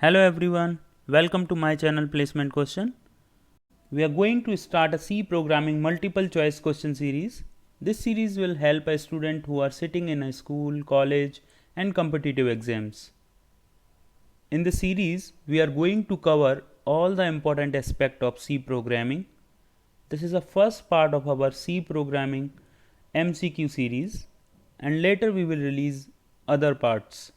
Hello everyone, welcome to my channel Placement Question. We are going to start a C programming multiple choice question series. This series will help a student who are sitting in a school, college and competitive exams. In the series, we are going to cover all the important aspects of C programming. This is the first part of our C programming MCQ series and later we will release other parts.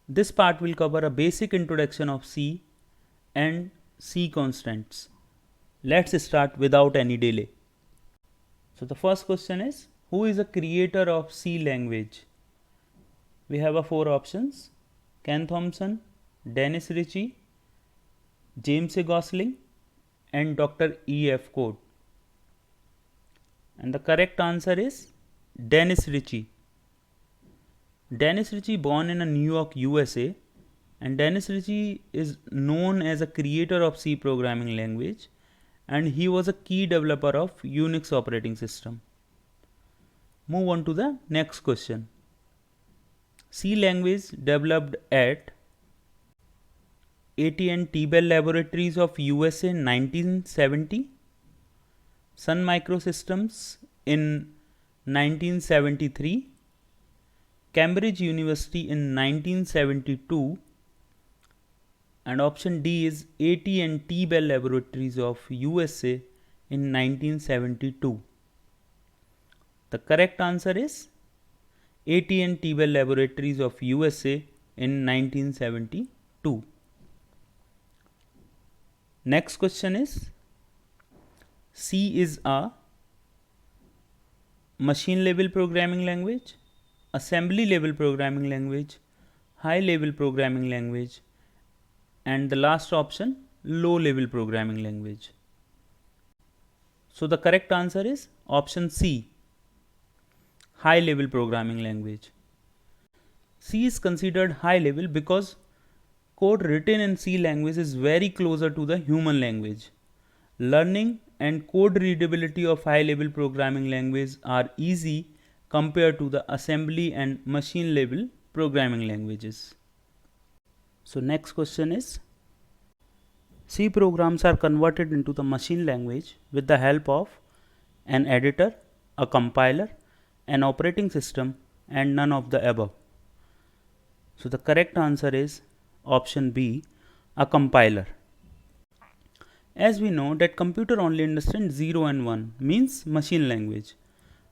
This part will cover a basic introduction of C and C constants. Let's start without any delay. So the first question is, who is the creator of C language? We have four options: Ken Thompson, Dennis Ritchie, James A. Gosling and Dr. E. F. Coate. And the correct answer is Dennis Ritchie. Dennis Ritchie born in New York, USA, and Dennis Ritchie is known as a creator of C programming language and he was a key developer of Unix operating system. Move on to the next question. C language developed at AT&T Bell Laboratories of USA in 1970, Sun Microsystems in 1973, Cambridge University in 1972, and option D is AT&T Bell Laboratories of USA in 1972. The correct answer is AT&T Bell Laboratories of USA in 1972. Next question is, C is a machine level programming language, assembly level programming language, high level programming language, and the last option, low level programming language. So the correct answer is option C, high level programming language. C is considered high level because code written in C language is very closer to the human language. Learning and code readability of high level programming language are easy compared to the assembly and machine level programming languages. So next question is, C programs are converted into the machine language with the help of an editor, a compiler, an operating system, and none of the above. So the correct answer is option B, a compiler. As we know that computer only understands 0 and 1 means machine language.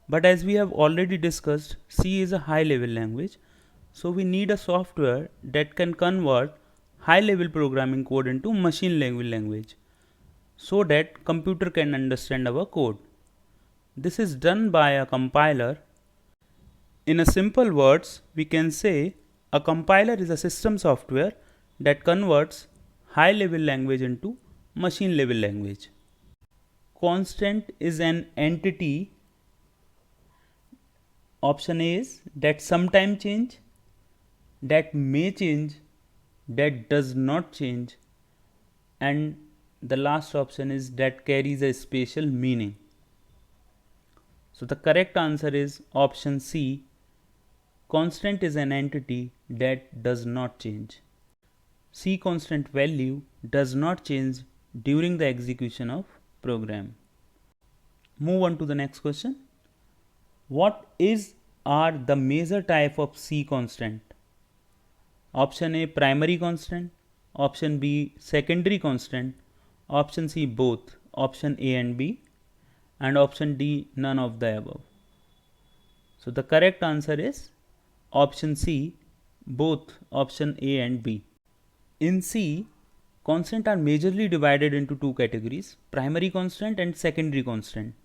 But as we have already discussed, C is a high level language. So we need a software that can convert high level programming code into machine level language so that computer can understand our code. This is done by a compiler. In a simple words, we can say a compiler is a system software that converts high level language into machine level language. Constant is an entity. Option A is that sometime change, that may change, that does not change, and the last option is that carries a special meaning. So the correct answer is option C, constant is an entity that does not change. C constant value does not change during the execution of program. Move on to the next question. What are the major type of C constant? Option A, primary constant, option B, secondary constant, option C, both, option A and B, and option D, none of the above. So the correct answer is option C, both, option A and B. In C, constants are majorly divided into two categories, primary constant and secondary constant.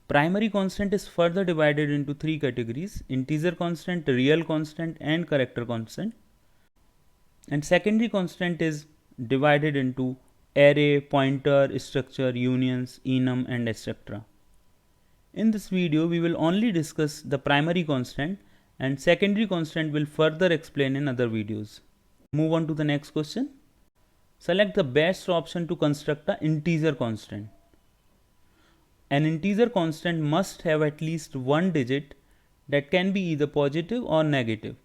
Primary constant is further divided into three categories: integer constant, real constant, and character constant. And secondary constant is divided into array, pointer, structure, unions, enum, and etc. In this video, we will only discuss the primary constant and secondary constant will further explain in other videos. Move on to the next question. Select the best option to construct an integer constant. An integer constant must have at least one digit that can be either positive or negative.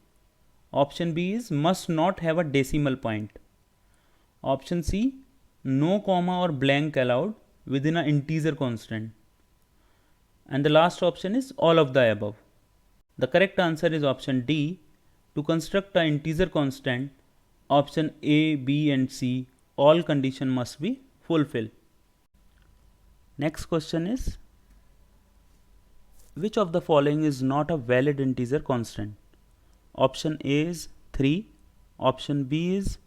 Option B is must not have a decimal point. Option C, no comma or blank allowed within an integer constant. And the last option is all of the above. The correct answer is option D. To construct an integer constant, option A, B and C, all condition must be fulfilled. Next question is, which of the following is not a valid integer constant? Option A is 3, option B is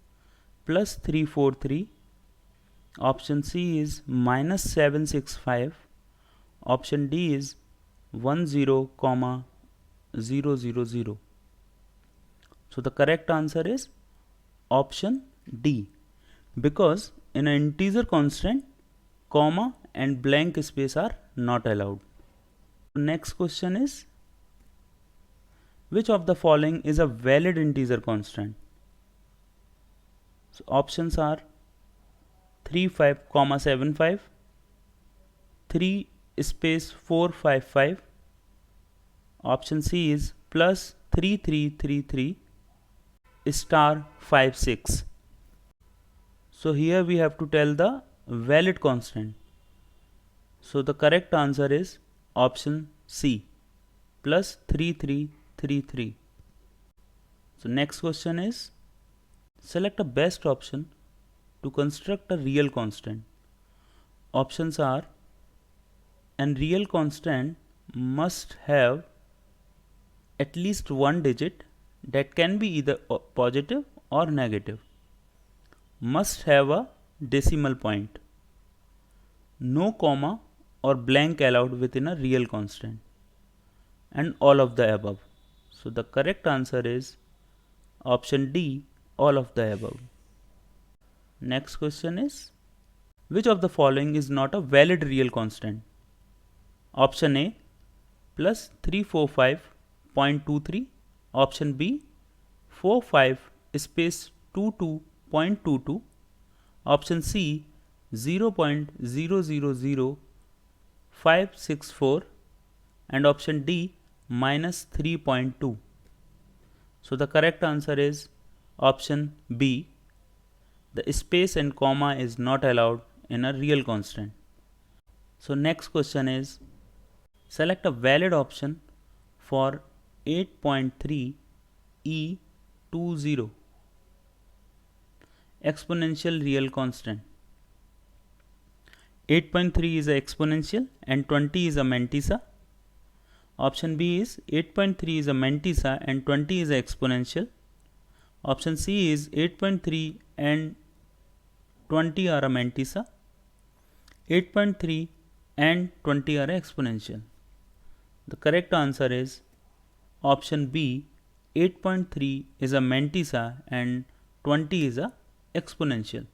plus 343, option C is minus 765, option D is 10, 000. So the correct answer is option D, because in an integer constant, comma and blank space are not allowed. Next question is, which of the following is a valid integer constant? So options are 35,75, 3 space 455, option C is plus 3333 star 56. So here we have to tell the valid constant. So the correct answer is option C, plus 3333. So next question is, select a best option to construct a real constant. Options are, an real constant must have at least one digit that can be either positive or negative, must have a decimal point, no comma or blank allowed within a real constant, and all of the above. So the correct answer is option D, all of the above. Next question is, which of the following is not a valid real constant? Option A, plus 345.23, option B, 45 space 22.22, option C, 0.000564, and option D, minus 3.2. So the correct answer is option B. The space and comma is not allowed in a real constant. So next question is, select a valid option for 8.3 E20, exponential real constant. 8.3 is a exponential and 20 is a mantissa. Option B is 8.3 is a mantissa and 20 is a exponential. Option C is 8.3 and 20 are a mantissa. 8.3 and 20 are a exponential. The correct answer is option B, 8.3 is a mantissa and 20 is a exponential.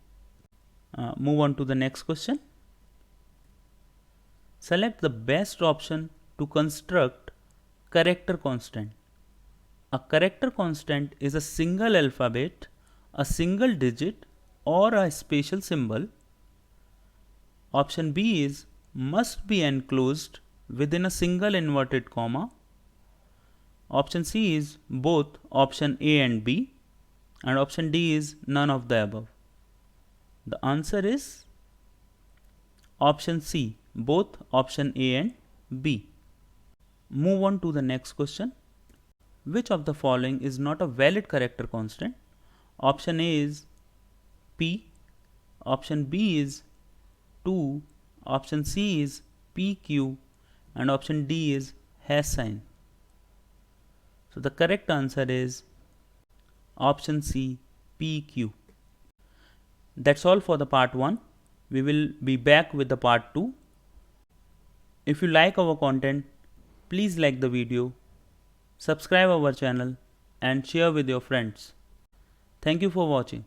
Move on to the next question. Select the best option to construct character constant. A character constant is a single alphabet, a single digit, or a special symbol. Option B is must be enclosed within a single inverted comma. Option C is both option A and B, and option D is none of the above. The answer is option C, both option A and B. Move on to the next question. Which of the following is not a valid character constant? Option A is P, option B is 2, option C is PQ, and option D is hash sign. So the correct answer is option C, PQ. That's all for the part 1. We will be back with the part 2. If you like our content, please like the video, subscribe our channel and share with your friends. Thank you for watching.